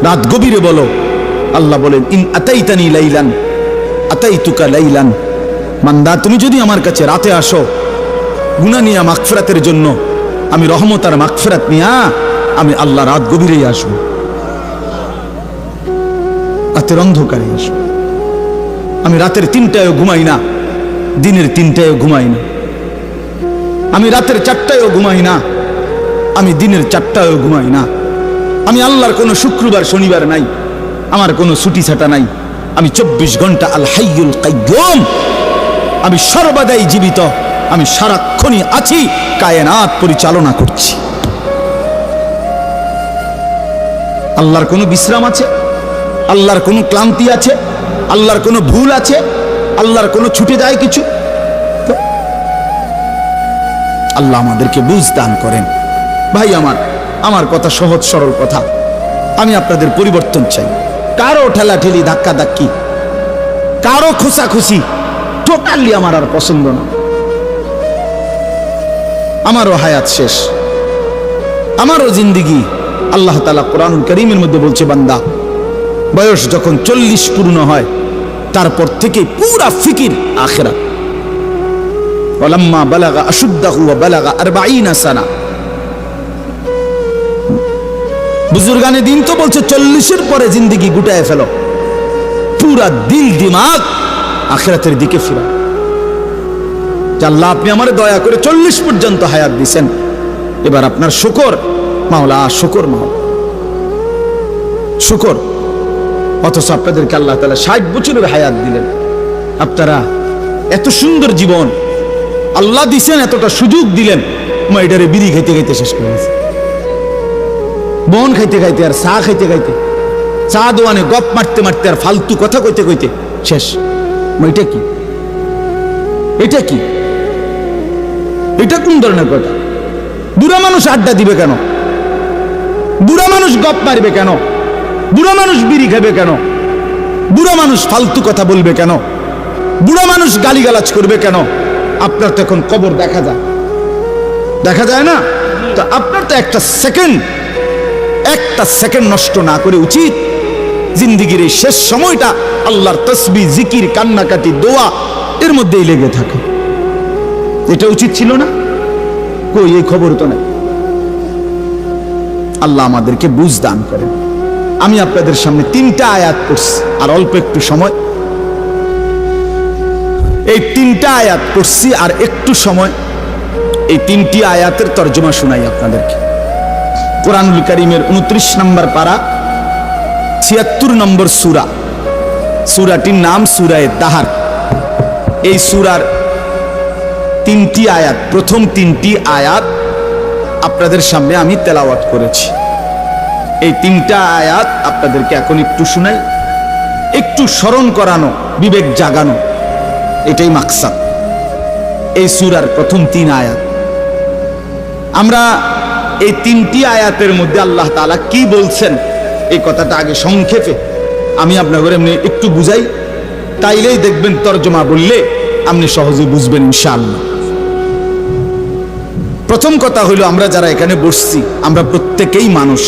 রাত গভীরে বলো। আল্লাহ বলেন ইন আতাইতানি লাইলান আতাইতুকা লাইলান, বান্দা তুমি যদি আমার কাছে রাতে আসো গুনাহ নিয়া মাগফিরাতের জন্য, আমি রহমত আর মাগফিরাত নিয়া আমি আল্লাহ রাত গভীরেই আসব, রাতের অন্ধকারে আসব। আমি রাতের 3টায়ও ঘুমাই না, দিনের 3টায়ও ঘুমাই না, আমি রাতের 4টায়ও ঘুমাই না, আমি দিনের 4টায়ও ঘুমাই না। আমি আল্লাহর কোনো শুক্রবার শনিবার নাই, আমার কোনো ছুটি ছাটা নাই। আমি 24 ঘন্টা আল হাইয়ুল কাইয়ুম, আমি সর্বদাই জীবিত, আমি সারাক্ষণই আছি, কায়নাত পরিচালনা করছি। আল্লাহর কোনো বিশ্রাম আছে? আল্লাহর কোনো ক্লান্তি আছে? আল্লাহর কোনো ভুল আছে? আল্লাহর কোনো ছুটে যায় কিছু? আল্লাহ আমাদেরকে বুঝ দান করেন। ভাই আমার কথা সহজ সরল কথা। আমি আপনাদের পরিবর্তন চাই। কারো ঠেলাঠেলি, ধাক্কা ধাক্কি, কারো খোঁচাখুচি টোটালি আমার আর পছন্দ না। আমারও হায়াত শেষ, আমারও জিন্দিগি। আল্লাহ তাআলা কোরআনুল কারীমের মধ্যে বলছে, বান্দা বয়স যখন 40 পূর্ণ হয় তারপর থেকে পুরা ফিকির আখিরাত। ওয়ালাম্মা বালাগা আশুদ্দাহু ওয়া বালাগা 40 সানা। বুজুর্গানে দিন তো বলছে 40-এর পরে জিন্দিগি গুটায় ফেলো, পুরা দিল দিমাগ আখিরাতের দিকে ফিরা। আল্লাহ আপনি আমারে দয়া করে 40 পর্যন্ত হায়াত দিয়েছেন, এবার আপনার শুকর মাওলা, শুকর মাওলা, শুকর। অথচ আপনাদেরকে আল্লাহ তাআলা 60 বছরের হায়াত দিলেন। আপনারা এত সুন্দর জীবন আল্লাহ দিছেন, এতটা সুযোগ দিলেন, মাইডারে বিড়ি খাইতে খাইতে শেষ করে গেছে, বন খাইতে খাইতে আর চা খাইতে খাইতে, চা দোয়ানে গপ মারতে মারতে আর ফালতু কথা কইতে কইতে শেষ। এটা কি? এটা কি? এটা কোন ধরনের কথা? বুড়া মানুষ আড্ডা দিবে কেন? বুড়া মানুষ গপ মারবে কেন? বুড়া মানুষ বিড়ি খাবে কেন? বুড়া মানুষ ফালতু কথা বলবে কেন? বুড়া মানুষ গালিগালাজ করবে কেন? আপনার তো এখন কবর দেখা যায়, দেখা যায় না? তো আপনার তো একটা সেকেন্ড নষ্ট না করে উচিত জিন্দিগির এই শেষ সময়টা আল্লাহর তাসবিহ, জিকির, কান্নাকাটি, দোয়া এর মধ্যেই লেগে থাকে। এটা উচিত ছিল না? কই, এই খবর তো নাই। আল্লাহ আমাদেরকে বুঝ দান করেন। আমি আপনাদের সামনে 3টা আয়াত পড়ছি, আর অল্প একটু সময়। এই 3টা আয়াত পড়ছি আর একটু সময়, এই 3টি আয়াতের তর্জমা শোনাই আপনাদেরকে। কোরআনুল কারীমের 29 নম্বর পারা, 76 নম্বর সূরা। সূরাটির নাম সূরায়ে তাহার। এই সূরার 3টি আয়াত, প্রথম 3টি আয়াত আপনাদের সামনে আমি তেলাওয়াত করেছি। এই 3টা আয়াত আপনাদেরকে এখন একটু শোনাই, একটু স্মরণ করানো, বিবেক জাগানো, এটাই মাকসাদ এই সূরার প্রথম 3 আয়াত। আমরা এই 3টি আয়াতের মধ্যে আল্লাহ তাআলা কি বলছেন এই কথাটা আগে সংক্ষেপে আমি আপনাদের এমনি একটু বুঝাই, তাইলেই দেখবেন তরজমা বললে আপনি সহজে বুঝবেন ইনশাআল্লাহ। প্রথম কথা হলো, আমরা যারা এখানে বসছি আমরা প্রত্যেকেই মানুষ,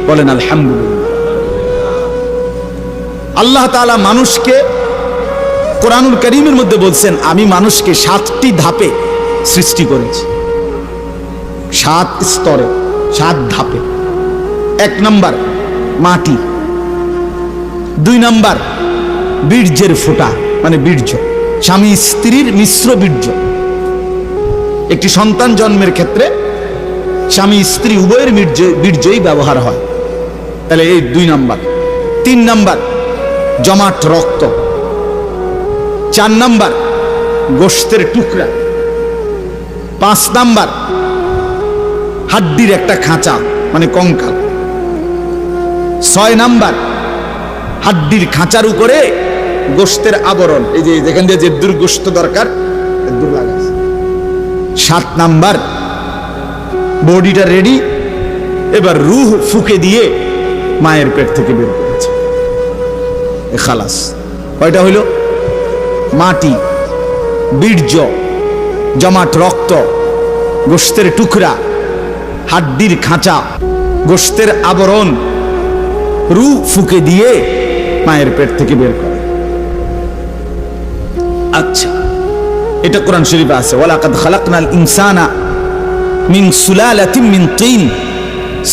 বলেন আলহামদুলিল্লাহ। আল্লাহ তাআলা মানুষকে কোরআনুল কারীমের মধ্যে বলছেন, আমি মানুষকে 7টি ধাপে সৃষ্টি করেছি, 7 স্তরে, 7 ধাপে। 1 নাম্বার মাটি, 2 নাম্বার বীর্যের ফোঁটা, মানে বীর্য, স্বামী স্ত্রীর মিশ্র বীর্য। একটি সন্তান জন্মের ক্ষেত্রে স্বামী স্ত্রী উভয়ের বীর্যই ব্যবহার হয়, তাহলে এই 2 নাম্বার। 3 নাম্বার জমাট রক্ত। 4 নাম্বার গোশতের টুকরা। 5 নাম্বার হাড্ডির একটা খাঁচা, মানে কঙ্কাল। 6 নাম্বার হাড্ডির খাঁচার উপরে গোশতের আবরণ, এই যে যেখান দিয়ে যে গোশত দরকার দূর লাগাছে। 7 নাম্বার বডিটা রেডি, এবার রূহ ফুঁকে দিয়ে মায়ের পেট থেকে বের করেছে, খালাস। কয়টা হইল? মাটি, বীর্য, জমাট রক্ত, গোশতের টুকরা, হাড্ডির খাঁচা, গোশতের আবরণ, রূহ ফুঁকে দিয়ে মায়ের পেট থেকে বের করে। আচ্ছা, এটা কোরআন শরীফে আছে, ওয়ালাকাদ খালাকনাল ইনসানা মিন সুলালাতিন মিন তিন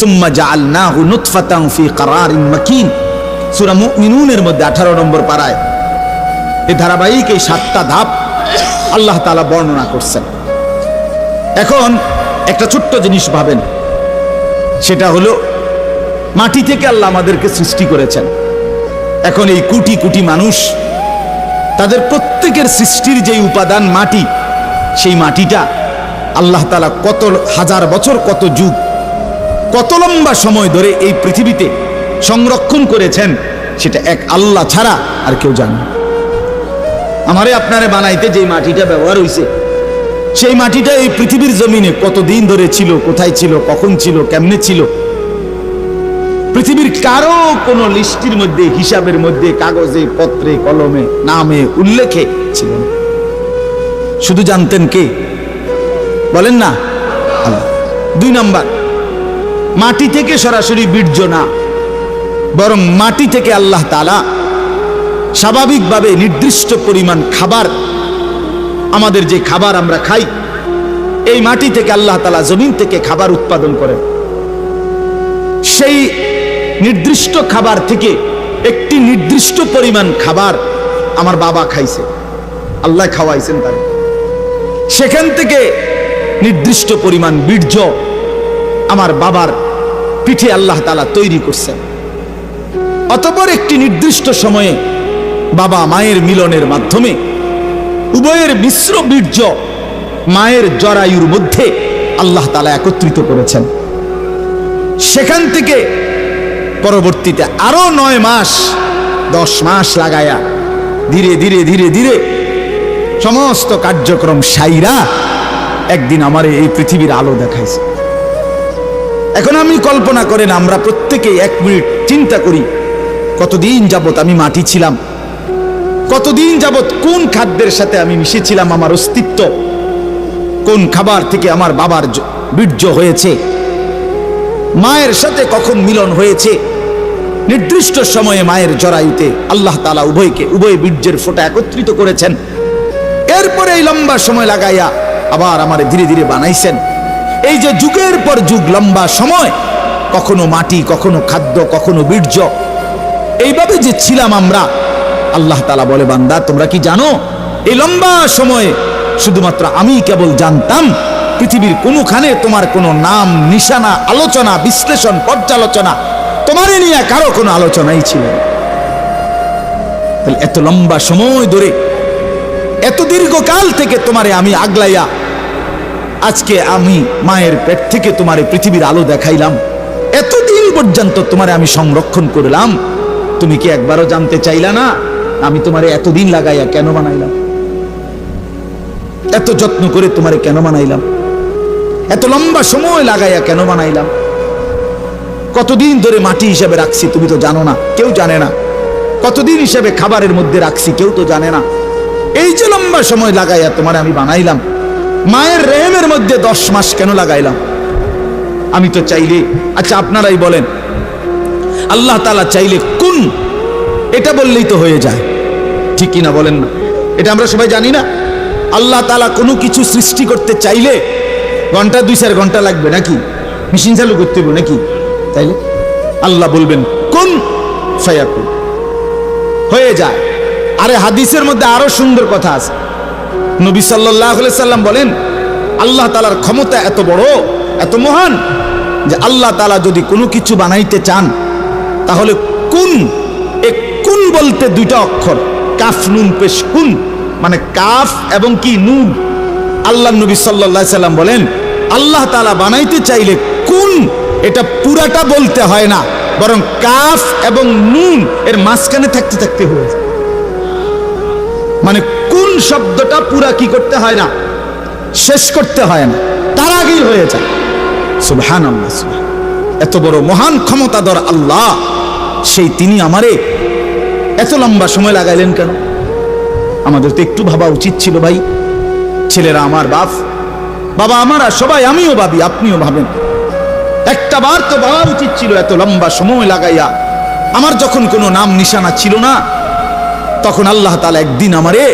সুম্মা জাআলনাহু নুতফাতান ফি ক্বারারিন মাকিন। সূরা মুমিনুনের মধ্যে 18 নম্বর পারায় এই ধারাবাহিক এই 7টা ধাপ আল্লাহ তাআলা বর্ণনা করছেন। এখন একটা ছোট্ট জিনিস ভাবেন, সেটা হলো মাটি থেকে আল্লাহ আমাদেরকে সৃষ্টি করেছেন। এখন এই কোটি কোটি মানুষ, তাদের প্রত্যেকের সৃষ্টির যে উপাদান মাটি, সেই মাটিটা আল্লাহ তাআলা কত হাজার বছর, কত যুগ, কত লম্বা সময় ধরে এই পৃথিবীতে সংরক্ষণ করেছেন, সেটা এক আল্লাহ ছাড়া আর কেউ জানে না। আমারে আপনারে বানাইতে যে মাটিটা ব্যবহার হয়েছে, সেই মাটিটা এই পৃথিবীর জমিনে কতদিন ধরে ছিল, কোথায় ছিল, কখন ছিল, কেমনে ছিল, পৃথিবীর কারো কোনো লিস্টির মধ্যে, হিসাবের মধ্যে, কাগজে, পত্রে, কলমে, নামে, উল্লেখে ছিল না। শুধু জানতেন কে? বলেন না, আল্লাহ। 2 নাম্বার, মাটি থেকে সরাসরি বীর্য না, বরং মাটি থেকে আল্লাহ তাআলা স্বাভাবিকভাবে নির্দিষ্ট পরিমাণ খাবার, আমাদের যে খাবার আমরা খাই, এই মাটি থেকে আল্লাহ তাআলা জমিন থেকে খাবার উৎপাদন করেন। সেই নির্দিষ্ট খাবার থেকে একটি নির্দিষ্ট পরিমাণ খাবার আমার বাবা খাইছে, আল্লাহ খাওয়াইছেন তার। সেখান থেকে নির্দিষ্ট পরিমাণ বীর্য আমার বাবার পিঠে আল্লাহ তাআলা তৈরি করছেন। অতঃপর একটি নির্দিষ্ট সময়ে বাবা মায়ের মিলনের মাধ্যমে উভয়ের মিশ্র বীর্য মায়ের জরায়ুর মধ্যে আল্লাহ তাআলা একত্রিত করেছেন। সেখান থেকে পরবর্তীতে আরো 9 মাস 10 মাস লাগায়া ধীরে ধীরে ধীরে ধীরে সমস্ত কার্যক্রম সাইরা একদিন আমার এই পৃথিবীর আলো দেখাইছে। এখন আমি কল্পনা করেন, আমরা প্রত্যেকেই 1 মিনিট চিন্তা করি, কতদিন যাবত আমি মাটি ছিলাম, কতদিন যাবত কোন খাদ্যের সাথে আমি মিশেছিলাম, আমার অস্তিত্ব কোন খাবার থেকে আমার বাবার বীর্য হয়েছে, মায়ের সাথে কখন মিলন হয়েছে। নির্দিষ্ট সময়ে মায়ের জরায়ুতে আল্লাহ তাআলা উভয় বীর্যের ফোঁটা একত্রিত করেছেন। এরপরে এই লম্বা সময় লাগাইয়া আবার আমারে ধীরে ধীরে বানাইছেন। এই যে যুগের পর যুগ লম্বা সময়, কখনো মাটি, কখনো খাদ্য, কখনো বীর্য, এইভাবে যে ছিলাম আমরা, আল্লাহ তাআলা বলে, বান্দা তোমরা কি জানো এই লম্বা সময়ে শুধুমাত্র আমি কেবল জানতাম, পৃথিবীর কোনোখানে তোমার কোনো নাম, নিশানা, আলোচনা, বিশ্লেষণ, পর্যালোচনা, তোমারে নিয়ে কারো কোনো আলোচনাই ছিল না। তাহলে এত লম্বা সময় ধরে, এত দীর্ঘকাল থেকে তোমারে আমি আগলাইয়া আজকে আমি মায়ের পেট থেকে তোমারে পৃথিবীর আলো দেখাইলাম, এতদিন পর্যন্ত তোমারে আমি সংরক্ষণ করলাম, তুমি কি একবারও জানতে চাইলা না আমি তোমারে এতদিন লাগাইয়া কেন বানাইলাম, এত যত্ন করে তোমারে কেন বানাইলাম, এত লম্বা সময় লাগাইয়া কেন বানাইলাম, কতদিন ধরে মাটি হিসেবে রাখছি তুমি তো জানো না, কেউ জানে না, কতদিন হিসেবে খাবারের মধ্যে রাখছি কেউ তো জানে না। এই যে লম্বা সময় লাগাইয়া তোমারে আমি বানাইলাম, মায়ের রেহেমের মধ্যে 10 মাস কেন লাগাইলাম? আমি তো চাইলে, আচ্ছা আপনারাই বলেন, আল্লাহ তাআলা চাইলে কোন, এটা বললেই তো হয়ে যায়, ঠিক কিনা বলেন না? এটা আমরা সবাই জানি না। আল্লাহ তাআলা কোনো কিছু সৃষ্টি করতে চাইলে ঘন্টা 2-4 ঘন্টা লাগবে নাকি? মেশিন চালু করতে হবে নাকি? তাইলে আল্লাহ বলবেন কোন ফায়াকুন, হয়ে যায়। আরে হাদিসের মধ্যে আরো সুন্দর কথা আছে। নবী সাল্লাল্লাহু আলাইহি সাল্লাম বলেন, আল্লাহ তাআলার ক্ষমতা এত বড়, এত মহান, যে আল্লাহ তাআলা যদি কোনো কিছু বানাইতে চান তাহলে কুন, এক কুন বলতে 2টা অক্ষর, কাফ নুন পেশ কুন, মানে কাফ এবং কি নুন। আল্লাহ নবী সাল্লাল্লাহু আলাইহি সাল্লাম বলেন, আল্লাহ তাআলা বানাইতে চাইলে কুন, এটা পুরাটা বলতে হয় না, বরং কাফ এবং নুন এর মাঝখানে থাকতে থাকতে হয়ে যায়। মানে কোন শব্দটা পুরা কি করতে হয় না, শেষ করতে হয় না, তার আগেই হয়ে যায়। সুবহানাল্লাহ, এত বড় মহান ক্ষমতাধর আল্লাহ, সেই তিনি আমারে এত লম্বা সময় লাগাইলেন কেন? আমাদের তো একটু ভাবা উচিত ছিল ভাই। ছেলেরা আমার বাপ, বাবা আমারা সবাই, আমিও ভাবি, আপনিও ভাবেন, একটা বার তো ভাবা উচিত ছিল এত লম্বা সময় লাগাইয়া। আমার যখন কোনো নাম নিশানা ছিল না, তখন আল্লাহ তাআলা একদিন আমারে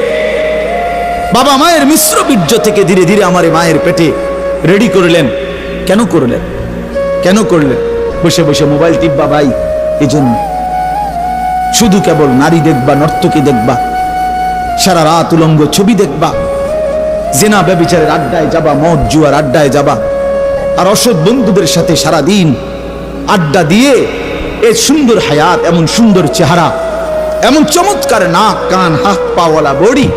বাবা মায়ের মিশ্র বীর্য থেকে ধীরে ধীরে আমারে মায়ের পেটে রেডি করলেন। কেন করলেন? কেন করলেন? বসে বসে মোবাইল টিপবা ভাই? এই জন্য শুধু কেবল নারী দেখবা, নর্তকী দেখবা, সারা রাত উলঙ্গ ছবি দেখবা, জেনা ব্যভিচারের আড্ডায় যাবা, মদ জুয়ার আড্ডায় যাবা, আর অসৎ বন্ধুদের সাথে সারা দিন আড্ডা দিয়ে এই সুন্দর হায়াত, এমন সুন্দর চেহারা, এমন চমৎকার নাক কান হাত পাওয়ালা বডি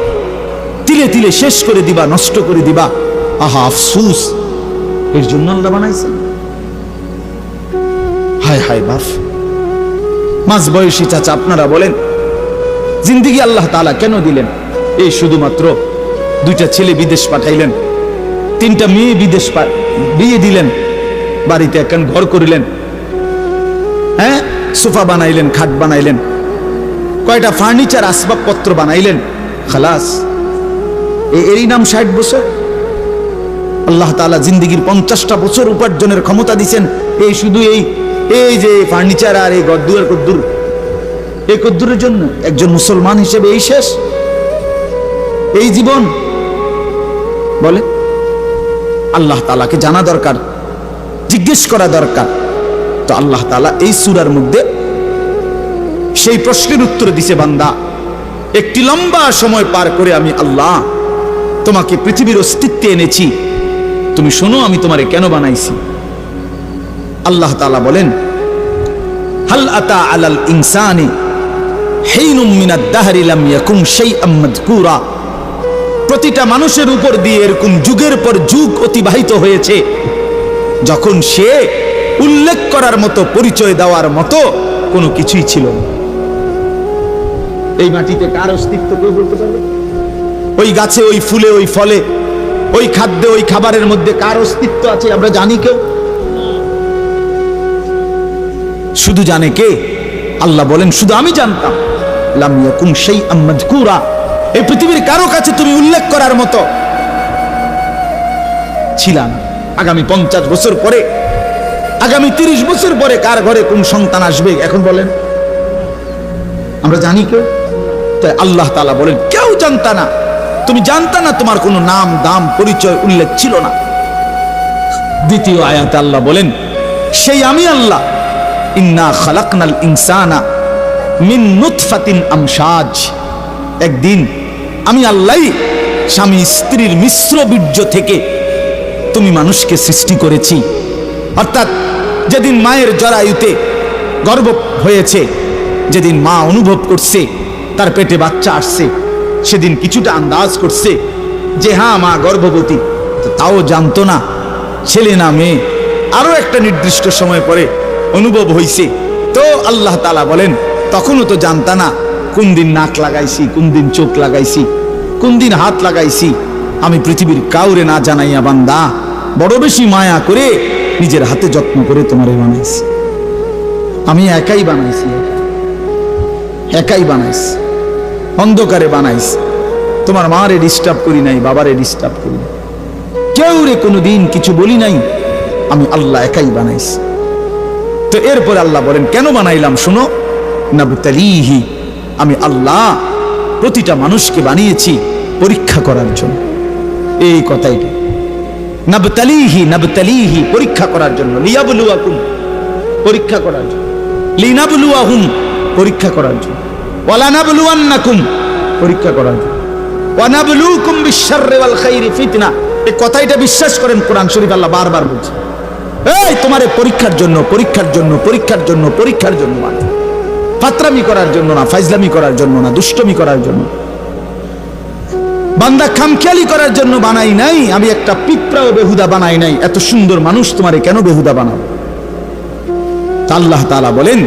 তিলে তিলে শেষ করে দিবা, নষ্ট করে দিবা। আহা আফসুস, এর জন্য আল্লাহ বানাইছেন। হায় হায় বাপ, মাঝ বয়সী চাচা আপনারা বলেন, জিন্দেগি আল্লাহ তাআলা কেন দিলেন? এই শুধুমাত্র 2টা ছেলে বিদেশ পাঠাইলেন, 3টা মেয়ে বিদেশ বিয়ে দিলেন, বাড়িতে একখান ঘর করিলেন, হ্যাঁ, সোফা বানাইলেন, খাট বানাইলেন, কয়টা ফার্নিচার আসবাবপত্র বানাইলেন, খালাস। এরই নাম 60 বছর? আল্লাহ তাআলা জিন্দেগির 50টা বছর উপার্জনের ক্ষমতা দিচ্ছেন, এই শুধু এই যে ফার্নিচার আর এই গদ্দুর কদ্দুর, এই কদ্দুরের জন্য একজন মুসলমান হিসেবে এই শেষ, এই জীবন? বলে আল্লাহ তাআলাকে জানা দরকার, জিজ্ঞেস করা দরকার। তো আল্লাহ তাআলা এই সূরার মধ্যে সেই প্রশ্নের উত্তর দিছে, বান্দা, একটি লম্বা সময় পার করে আমি আল্লাহ তোমাকে পৃথিবীর অস্তিত্বে এনেছি, তুমি শোনো আমি তোমারে কেন বানাইছি। আল্লাহ তাআলা বলেন, হাল আতা আলাল ইনসানি হিনুম মিনাদ দাহরি লাম ইয়াকুন শাইআম মাযকুরা। প্রতিটা মানুষের উপর দিয়ে এরকম যুগের পর যুগ অতিবাহিত হয়েছে যখন সে উল্লেখ করার মতো, পরিচয় দেওয়ার মতো কোনো কিছুই ছিল না। এই মাটিতে কার অস্তিত্ব কেউ বলতে পারবে? ওই গাছে, ওই ফুলে, ওই ফলে, ওই খাদ্যে, ওই খাবারের মধ্যে কার অস্তিত্ব আছে আমরা জানি? কেউ। শুধু জানে কে? আল্লাহ বলেন, শুধু আমি জানতাম। লাম ইয়াকুন শাইআম মাযকুরা, এই পৃথিবীর কারো কাছে তুমি উল্লেখ করার মতো ছিলা না। আগামী 50 বছর পরে, আগামী 30 বছর পরে কার ঘরে কোন সন্তান আসবে এখন বলেন? আমরা জানি কেউ? তাই আল্লাহ তাআলা বলেন, কেউ জানতা না, তুমি জানতা না, তোমার কোনো নাম, দাম, পরিচয় উল্লেখ ছিল না। দ্বিতীয় আয়াতে আল্লাহ বলেন, সেই আমি আল্লাহ, ইন্না খালাকনাল ইনসানা মিন নুতফাতিন আমশাজ। একদিন আমি আল্লাহ স্বামী স্ত্রীর মিশ্র বীর্য থেকে তুমি মানুষকে সৃষ্টি করেছি। অর্থাৎ যেদিন মায়ের জরায়ুতে গর্ভ হয়েছে, যেদিন মা অনুভব করছে তার পেটে বাচ্চা আসছে, সেদিন কিছুটা আন্দাজ করছে যে হ্যাঁ মা গর্ভবতী, তাও জানতো না ছেলে না মেয়ে। আরো একটা নির্দিষ্ট সময় পরে অনুভব হইছে। তো আল্লাহ তাআলা বলেন, তখনও তো জানতা না কোন দিন নাক লাগাইছি, কোন দিন চোখ লাগাইছি, কোন দিন হাত লাগাইছি। আমি পৃথিবীর কাউরে না জানাইয়া বান্দা বড় বেশি মায়া করে নিজের হাতে যত্ন করে তোমারে বানাইছি। আমি একাই বানাইছি, একাই বানাইছি, অন্ধকারে বানাইছি। তোমার মারে ডিস্টার্ব করি নাই, বাবারে ডিস্টার্ব করি নাই, কেউ রে কোনোদিন কিছু বলি নাই, আমি আল্লাহ একাই বানাইছি। তো এরপর আল্লাহ বলেন কেন বানাইলাম শোনো, নাবতালিহি, আমি আল্লাহ প্রতিটা মানুষকে বানিয়েছি পরীক্ষা করার জন্য। এই কথাই নাবতালিহি, নাবতালিহি, পরীক্ষা করার জন্য, লিয়াবলুয়াকুম, পরীক্ষা করার জন্য, লিনাবলুয়াহুম, পরীক্ষা করার জন্য, ওয়ালা নাবলুয়ান্নাকুম, পরীক্ষা করার জন্য, ওয়া নাবলুকুম বিশ-শাররি ওয়াল খাইরি ফিতনা। এই কথাটা বিশ্বাস করেন, কোরআন শরীফ আল্লাহ বারবার বলছে, এই তোমারে পরীক্ষার জন্য, পরীক্ষার জন্য, পরীক্ষার জন্য, পরীক্ষার জন্য, মানে ফাতরামি করার জন্য না, ফাইজলামি করার জন্য না, দুষ্টমি করার জন্য, বান্দা খামখেয়ালি করার জন্য বানাই নাই। আমি একটা পিঁপড়াও বেহুদা বানাই নাই। এত সুন্দর মানুষ তোমারে কেন বেহুদা বানাবো? আল্লাহ তাআলা বলেন,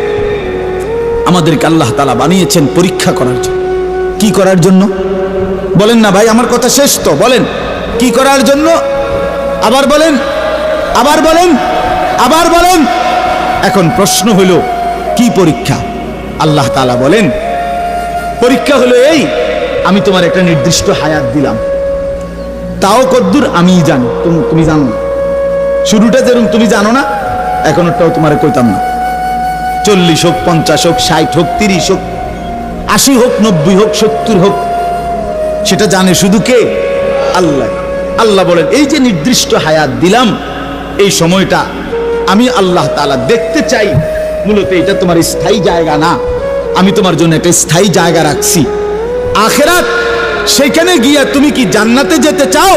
আমাদেরকে আল্লাহ তাআলা বানিয়েছেন পরীক্ষা করার জন্য। কি করার জন্য বলেন না ভাই? আমার কথা শেষ তো, বলেন কি করার জন্য? আবার বলেন, আবার বলেন, আবার বলেন। এখন প্রশ্ন হলো কি পরীক্ষা? আল্লাহ তাআলা বলেন, পরীক্ষা হলো এই, আমি তোমার একটা নির্দিষ্ট হায়াত দিলাম, তাও কদ্দুর আমি জানি, তুমি জানো না। শুরুটা যেরকম তুমি জানো না, এখনটাও তোমারে কইতাম না। 40 হোক, 50 হোক, 60 হোক, 30 হোক, 80 হোক, 90 হোক, 70 হোক, সেটা জানে শুধু কে? আল্লাহ। আল্লাহ বলেন, এই যে নির্দিষ্ট হায়াত দিলাম, এই সময়টা আমি আল্লাহ তাআলা দেখতে চাই। মূলত এটা তোমার স্থায়ী জায়গা না, আমি তোমার জন্য একটা স্থায়ী জায়গা রাখছি, আখিরাত। সেখানে গিয়া তুমি কি জান্নাতে যেতে চাও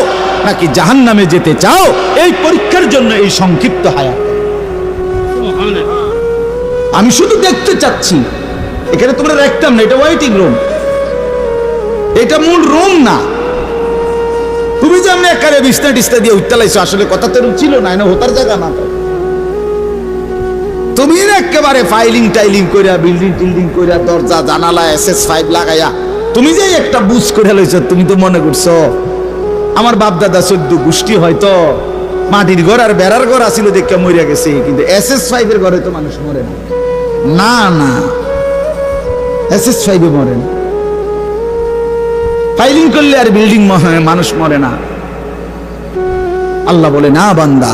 নাকি জাহান্নামে যেতে চাও? এই পরীক্ষার জন্য এই সংক্ষিপ্ত হায়াত। আমি শুধু দেখতে চাচ্ছি। এখানে তোমরা রাখতাম না, এটা ওয়েটিং রুম, এটা মূল রুম না। তুমি যে আমি একারে বিছনা টিস্তা দিয়ে উঠতে লাইছো, আসলে কথা তো ছিল না, এটা হতার জায়গা না। তুমি একেবারে ফাইলিং টাইলিং কইরা, বিল্ডিং টিল্ডিং কইরা, দরজা জানালা SS5 লাগাইয়া তুমি যে একটা বুঝ করে লইছো, তুমি তো মনে করছো আমার বাপ দাদা 14 গোষ্ঠী হয়তো মাটির ঘর আর বেড়ার ঘর আসিল দেখে মরিয়া গেছে, কিন্তু SS5 এর ঘরে তো মানুষ মরে না। না না, SS5 এ মরে না। ফাইলিং করলে আর বিল্ডিং মানুষ মরে না। আল্লাহ বলে, না বান্দা,